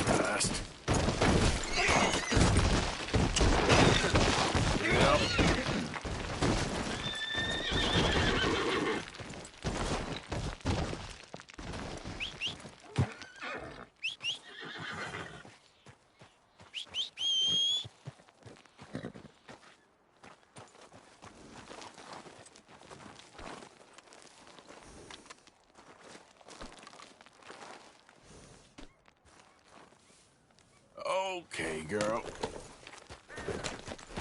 Fast. Okay, girl.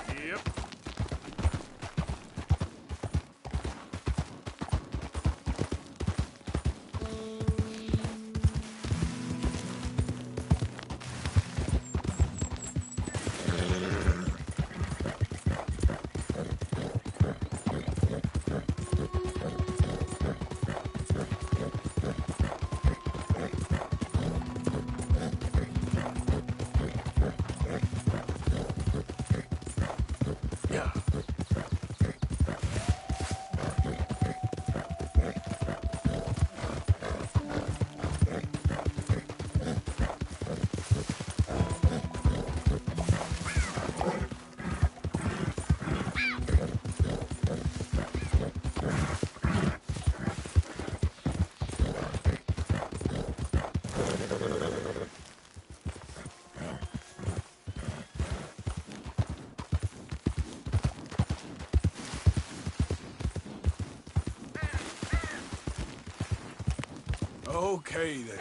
Yep. Yeah. Okay, then.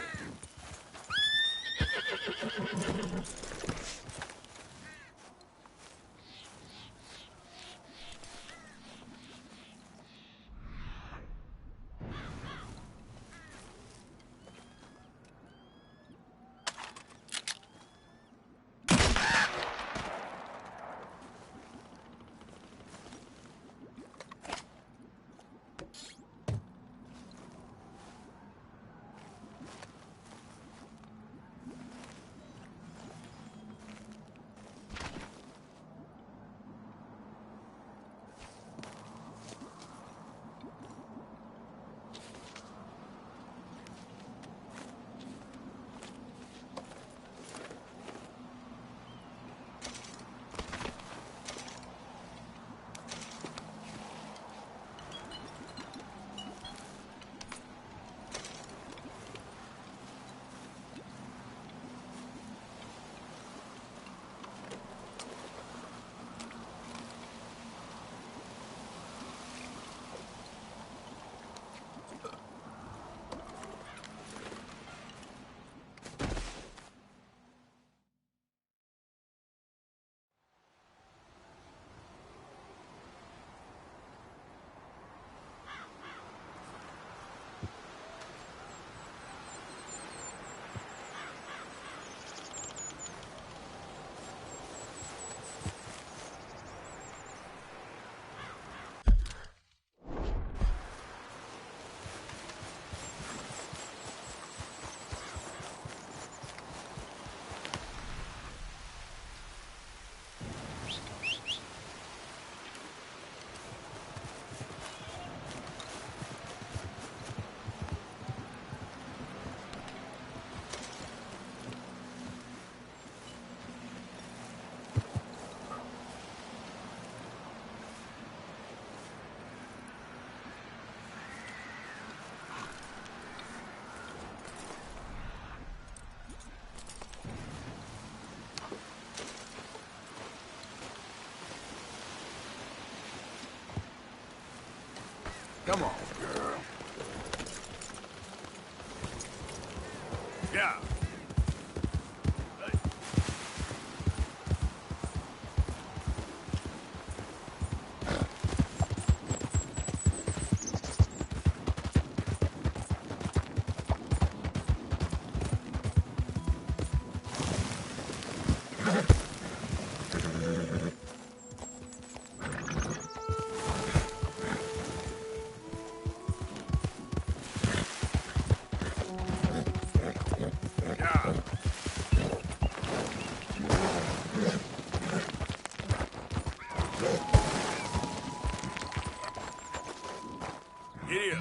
Come on, girl. Yeah. Giddy up.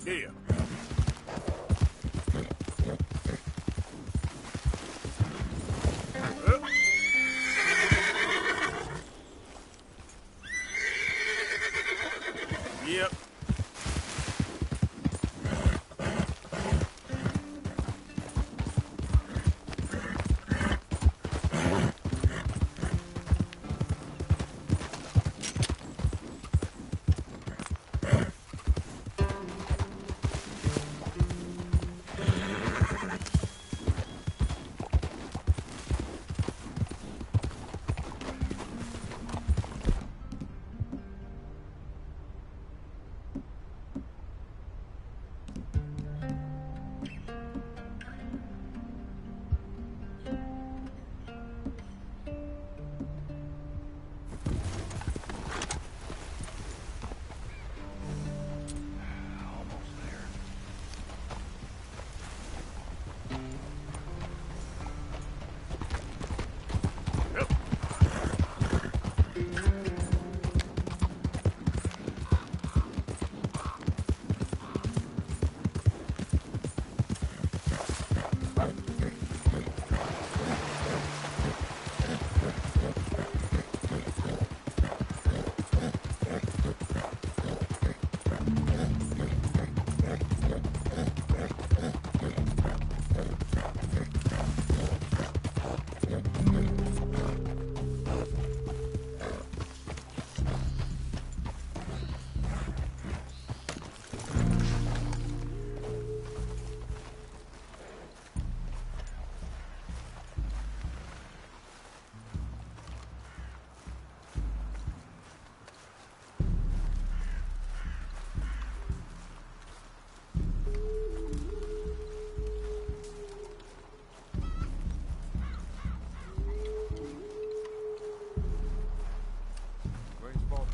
Here. Yep.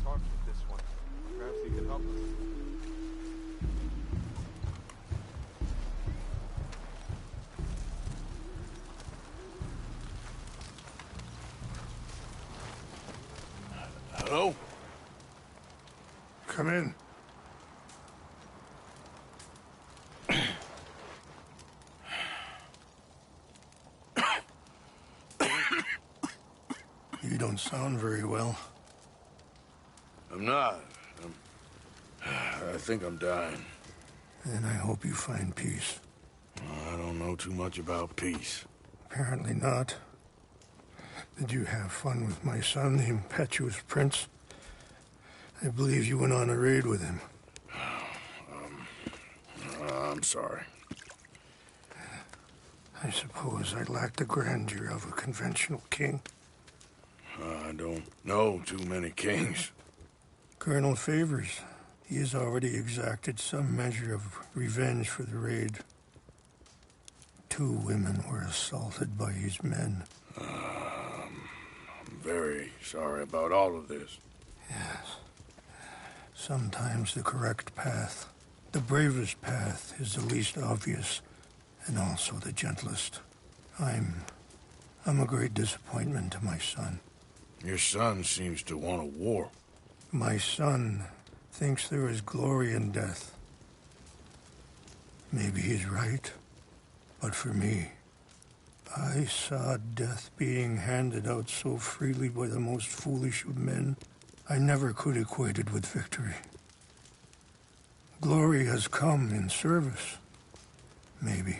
Talks with this one. Perhaps he can help us. Hello? Come in. You don't sound very well. I'm not. I think I'm dying. And I hope you find peace. I don't know too much about peace. Apparently not. Did you have fun with my son, the impetuous prince? I believe you went on a raid with him. I'm sorry. I suppose I lack the grandeur of a conventional king. I don't know too many kings. Colonel Favors, he has already exacted some measure of revenge for the raid. 2 women were assaulted by his men. I'm very sorry about all of this. Yes. Sometimes the correct path, the bravest path, is the least obvious, and also the gentlest. I'm a great disappointment to my son. Your son seems to want a war. My son thinks there is glory in death. Maybe he's right, but for me, I saw death being handed out so freely by the most foolish of men, I never could equate it with victory. Glory has come in service. Maybe.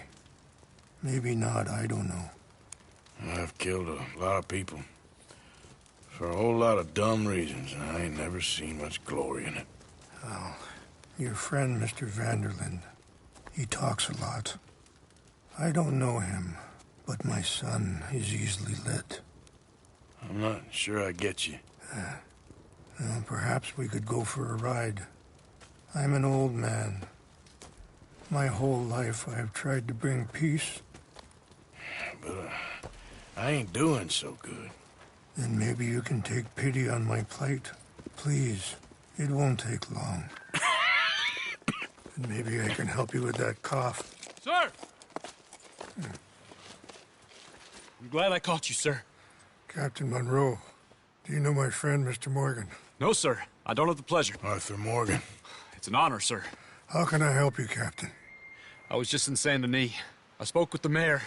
Maybe not, I don't know. I've killed a lot of people. For a whole lot of dumb reasons, and I ain't never seen much glory in it. Well, your friend, Mr. Vanderlyn, he talks a lot. I don't know him, but my son is easily led. I'm not sure I get you. Well, perhaps we could go for a ride. I'm an old man. My whole life I've tried to bring peace. But I ain't doing so good. Then maybe you can take pity on my plight. Please, it won't take long. And maybe I can help you with that cough. Sir! I'm glad I caught you, sir. Captain Monroe, do you know my friend, Mr. Morgan? No, sir. I don't have the pleasure. Arthur Morgan. It's an honor, sir. How can I help you, Captain? I was just in Saint Denis. I spoke with the mayor.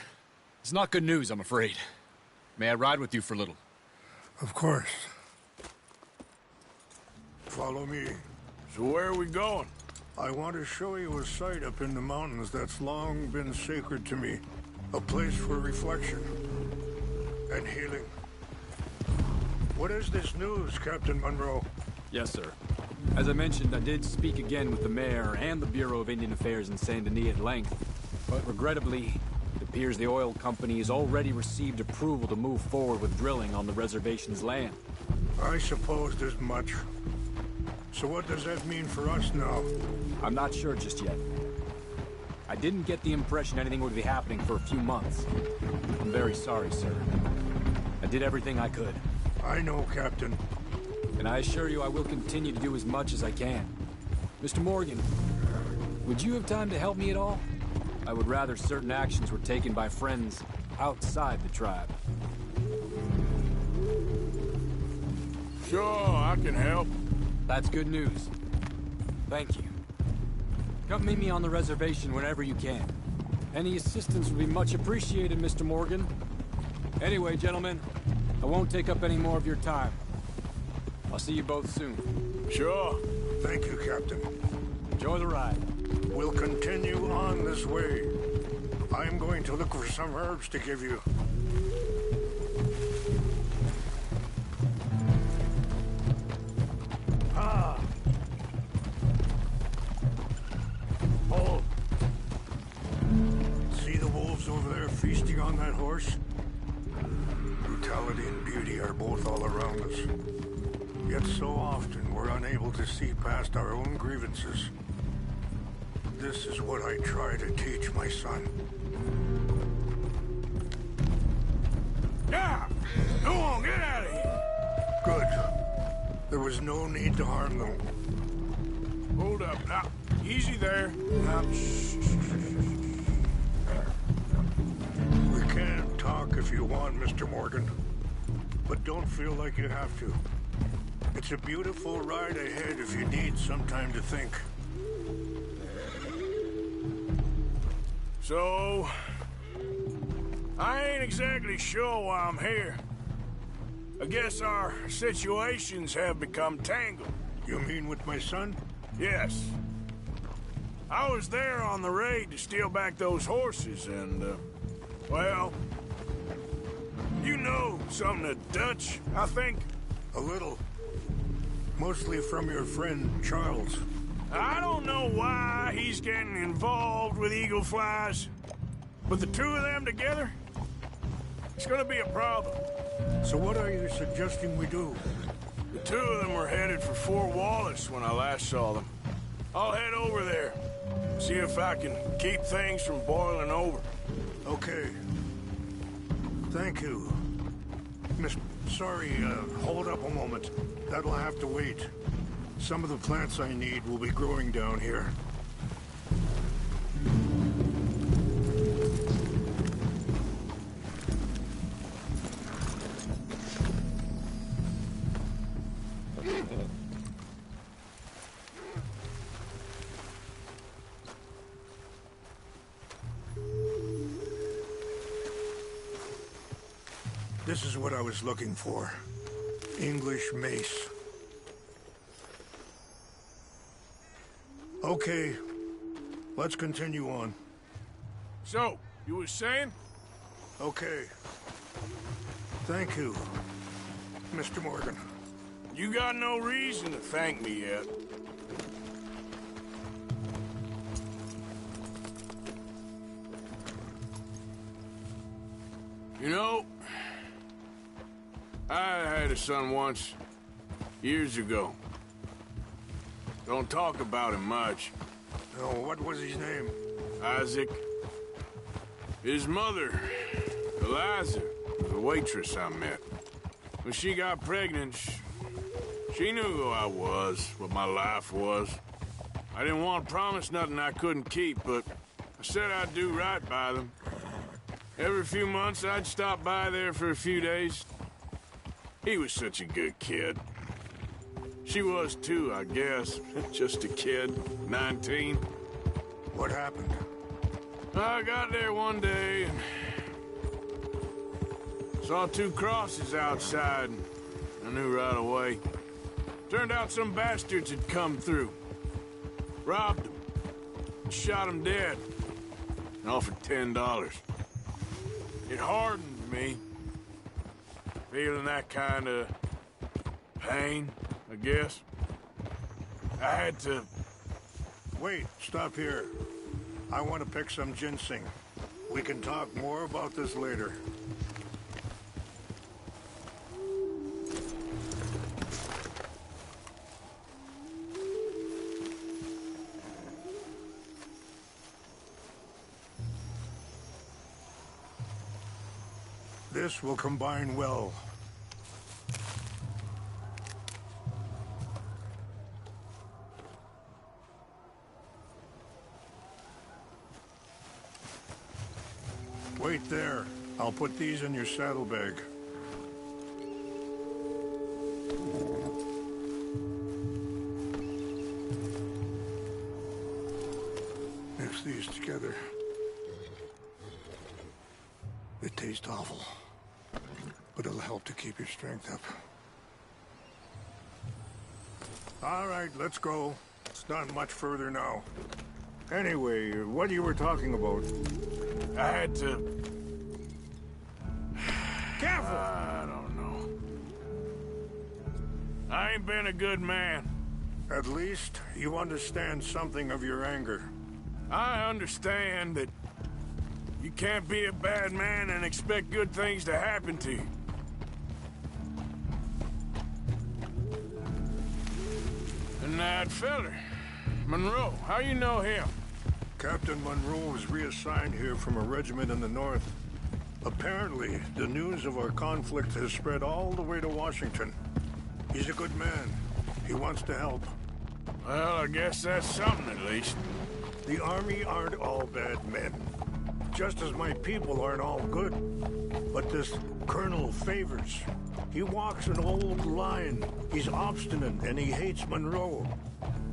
It's not good news, I'm afraid. May I ride with you for a little? Of course. Follow me. So where are we going? I want to show you a site up in the mountains that's long been sacred to me. A place for reflection and healing. What is this news, Captain Monroe? Yes, sir. As I mentioned, I did speak again with the mayor and the Bureau of Indian Affairs in Saint Denis at length, but regrettably, it appears the oil company has already received approval to move forward with drilling on the reservation's land. I supposed as much. So what does that mean for us now? I'm not sure just yet. I didn't get the impression anything would be happening for a few months. I'm very sorry, sir. I did everything I could. I know, Captain. And I assure you I will continue to do as much as I can. Mr. Morgan, would you have time to help me at all? I would rather certain actions were taken by friends outside the tribe. Sure, I can help. That's good news. Thank you. Come meet me on the reservation whenever you can. Any assistance would be much appreciated, Mr. Morgan. Anyway, gentlemen, I won't take up any more of your time. I'll see you both soon. Sure. Thank you, Captain. Enjoy the ride. We'll continue on this way. I'm going to look for some herbs to give you. Ah! Hold. See the wolves over there feasting on that horse? Brutality and beauty are both all around us. Yet so often we're unable to see past our own grievances. This is what I try to teach my son. Yeah! Go on, get out of here! Good. There was no need to harm them. Hold up, now. Easy there. Now, shh. We can talk if you want, Mr. Morgan. But don't feel like you have to. It's a beautiful ride ahead if you need some time to think. So, I ain't exactly sure why I'm here. I guess our situations have become tangled. You mean with my son? Yes. I was there on the raid to steal back those horses and, well, you know something of Dutch, I think. A little. Mostly from your friend, Charles. I don't know why he's getting involved with eagle flies, but the two of them together, it's gonna be a problem. So what are you suggesting we do? The two of them were headed for Fort Wallace when I last saw them. I'll head over there, see if I can keep things from boiling over. Okay. Thank you. Sorry, hold up a moment. That'll have to wait. Some of the plants I need will be growing down here. This is what I was looking for. English mace. Okay, let's continue on. So, you were saying? Okay. Thank you, Mr. Morgan. You got no reason to thank me yet. You know, I had a son once, years ago. Don't talk about him much. No, what was his name? Isaac. His mother, Eliza, was a waitress I met. When she got pregnant, she knew who I was, what my life was. I didn't want to promise nothing I couldn't keep, but I said I'd do right by them. Every few months, I'd stop by there for a few days. He was such a good kid. She was too, I guess. Just a kid, 19. What happened? I got there one day and saw two crosses outside, and I knew right away. Turned out some bastards had come through. Robbed them. Shot them dead. And offered $10. It hardened me. Feeling that kind of pain, I guess. I had to... Wait, stop here. I want to pick some ginseng. We can talk more about this later. This will combine well. Wait there. I'll put these in your saddlebag. Mix these together. They taste awful, but it'll help to keep your strength up. All right, let's go. It's not much further now. Anyway, what you were talking about? I had to... Careful! I don't know. I ain't been a good man. At least you understand something of your anger. I understand that you can't be a bad man and expect good things to happen to you. And that feller, Monroe, how you know him? Captain Monroe was reassigned here from a regiment in the north. Apparently, the news of our conflict has spread all the way to Washington. He's a good man. He wants to help. Well, I guess that's something at least. The Army aren't all bad men. Just as my people aren't all good. But this Colonel Favors, he walks an old line. He's obstinate and he hates Monroe.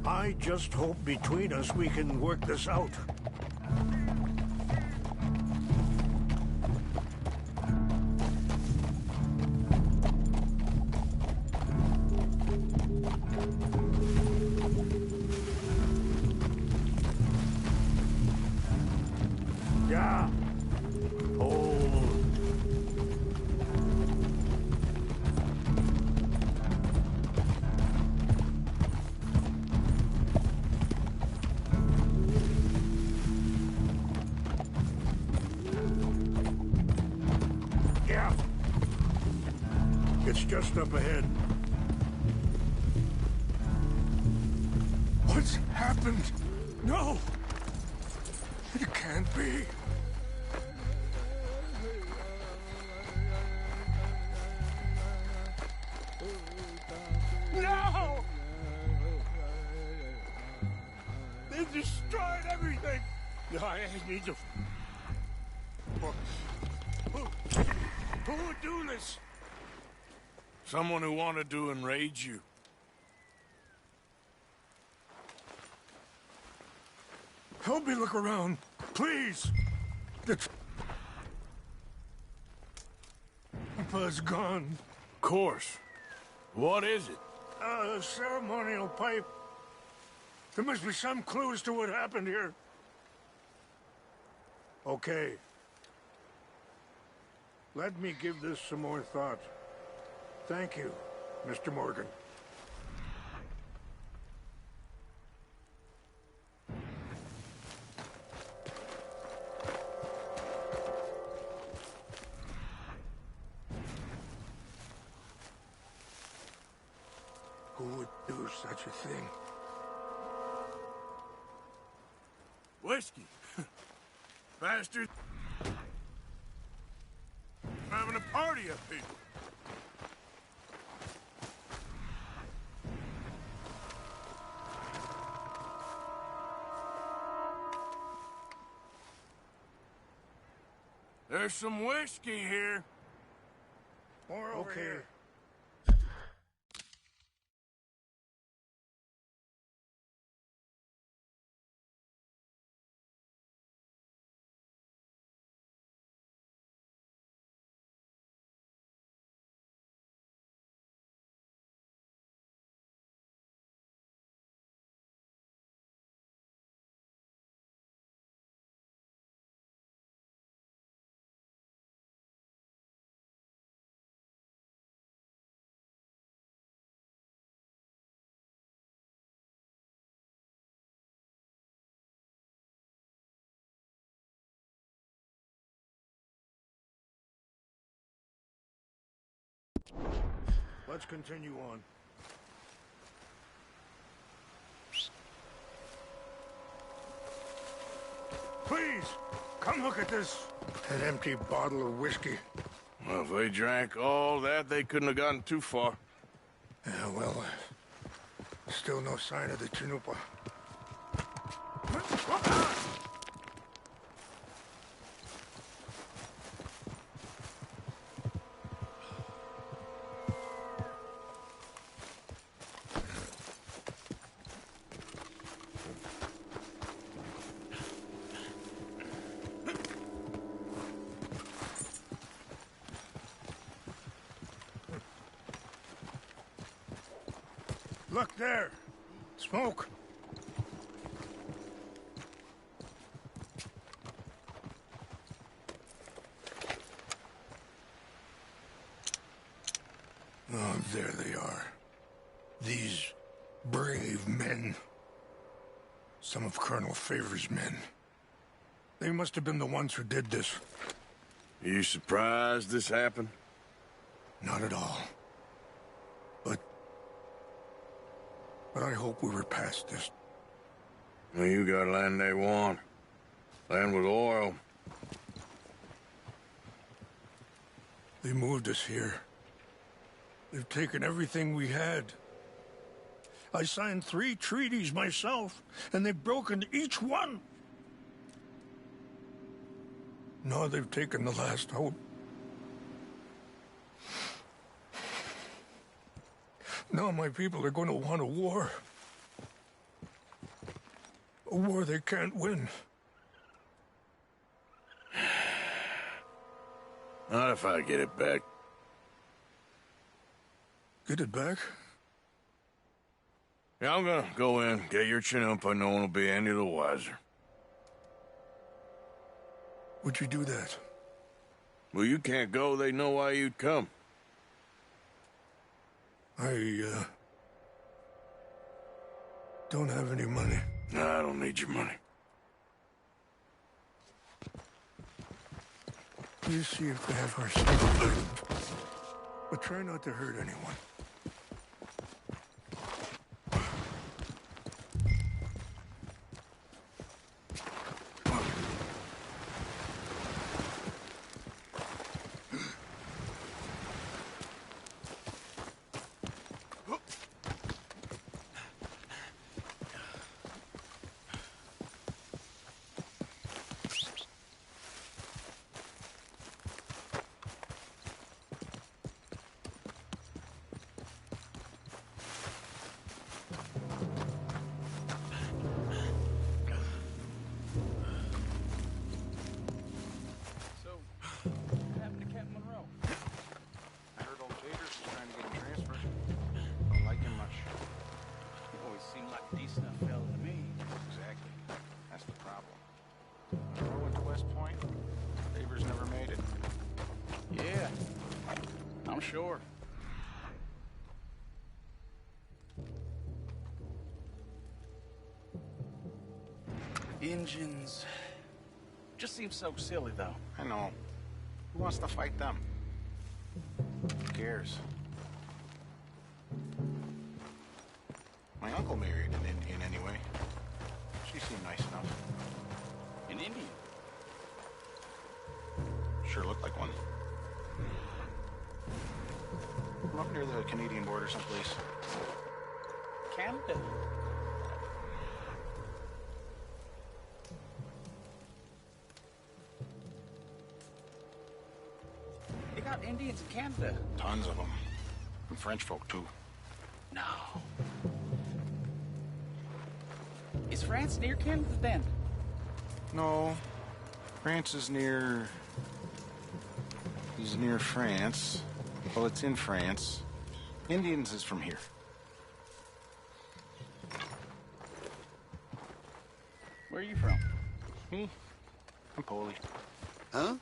I just hope between us we can work this out. Yeah. Hold. Yeah. It's just up ahead. What's happened? No! It can't be. No! They destroyed everything! I need to... Who would do this? Someone who wanted to enrage you. Help me look around, please. The Grandpa's gone. Of course. What is it? A ceremonial pipe. There must be some clues to what happened here. Okay. Let me give this some more thought. Thank you, Mr. Morgan. Who would do such a thing? Whiskey. Bastard. Having a party up here. There's some whiskey here. More over here. Let's continue on. Please, come look at this. An empty bottle of whiskey. Well, if they drank all that, they couldn't have gotten too far. Yeah, well, still no sign of the Chanupa. Look there! Smoke! Oh, there they are. These brave men. Some of Colonel Favor's men. They must have been the ones who did this. Are you surprised this happened? Not at all. But I hope we were past this. Well, you got land they want. Land with oil. They moved us here. They've taken everything we had. I signed 3 treaties myself, and they've broken each one. Now they've taken the last hope. Now my people are going to want a war. A war they can't win. Not if I get it back. Get it back? Yeah, I'm gonna go in, get your Chanupa, no one will be any the wiser. Would you do that? Well, you can't go, they know why you'd come. I don't have any money. No, I don't need your money. You see if they have our stuff. But try not to hurt anyone. Sure. Engines. Just seems so silly, though. I know. Who wants to fight them? Who cares? My uncle married an Indian anyway. She seemed nice enough. An Indian? Sure looked like one. I'm up near the Canadian border someplace. Canada? They got Indians in Canada. Tons of them. And French folk, too. No. Is France near Canada, then? No. France is near... is near France. Well, it's in France. Indians is from here. Where are you from? Me? I'm Polish. Huh?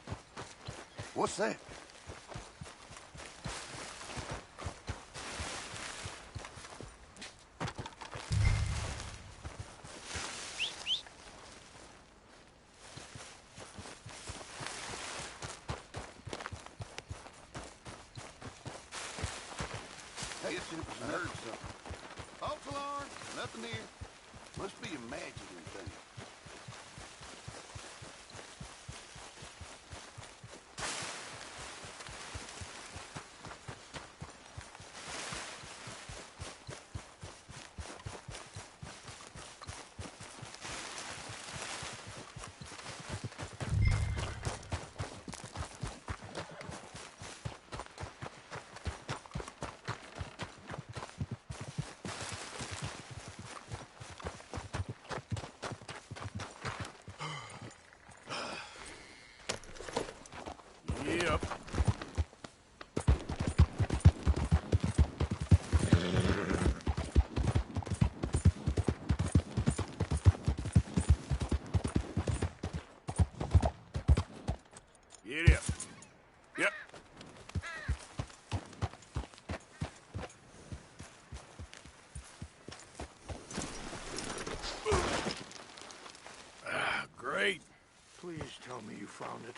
What's that? Nothing here? Must be imagining things. Yep. Get up. Yep. Great. Please tell me you found it.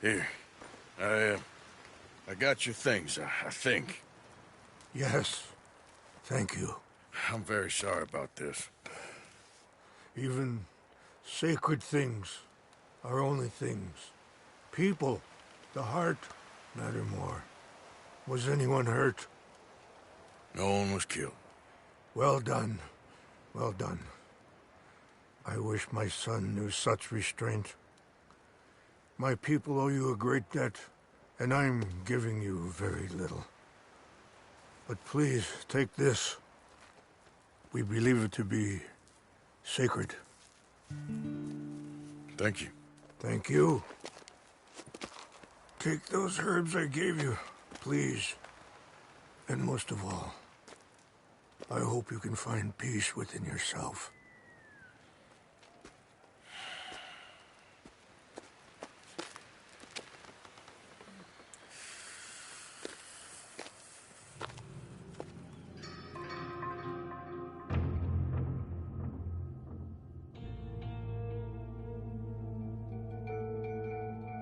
Here. I got your things, I think. Yes. Thank you. I'm very sorry about this. Even sacred things are only things. People, the heart, matter more. Was anyone hurt? No one was killed. Well done. Well done. I wish my son knew such restraint. My people owe you a great debt, and I'm giving you very little. But please, take this. We believe it to be sacred. Thank you. Thank you. Take those herbs I gave you, please. And most of all, I hope you can find peace within yourself.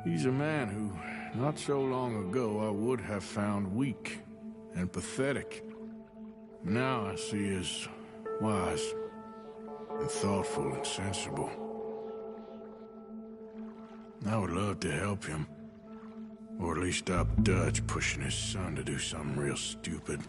He's a man who, not so long ago, I would have found weak and pathetic. Now I see as wise and thoughtful and sensible. I would love to help him, or at least stop Dutch pushing his son to do something real stupid.